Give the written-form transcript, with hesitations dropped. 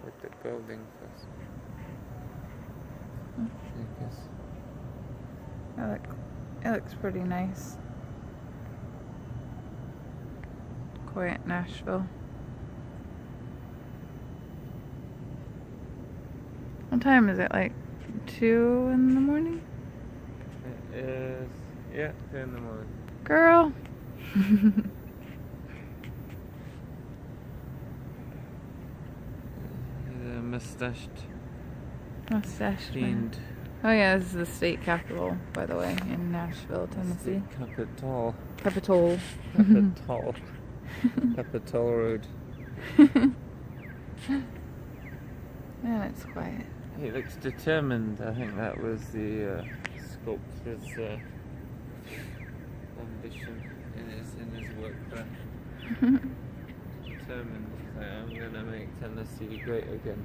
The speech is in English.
with the building first. It looks pretty nice. Quiet Nashville. What time is it? Like 2 in the morning? It is, yeah, 2 in the morning. Girl! The mustached Fiend. Oh yeah, this is the state capital, by the way, in Nashville, Tennessee. Capitol. Capitol. Capitol. Capitol Road. And it's quiet. He looks determined. I think that was the sculptor's ambition in his work there. Determined. He's like, I'm gonna make Tennessee great again.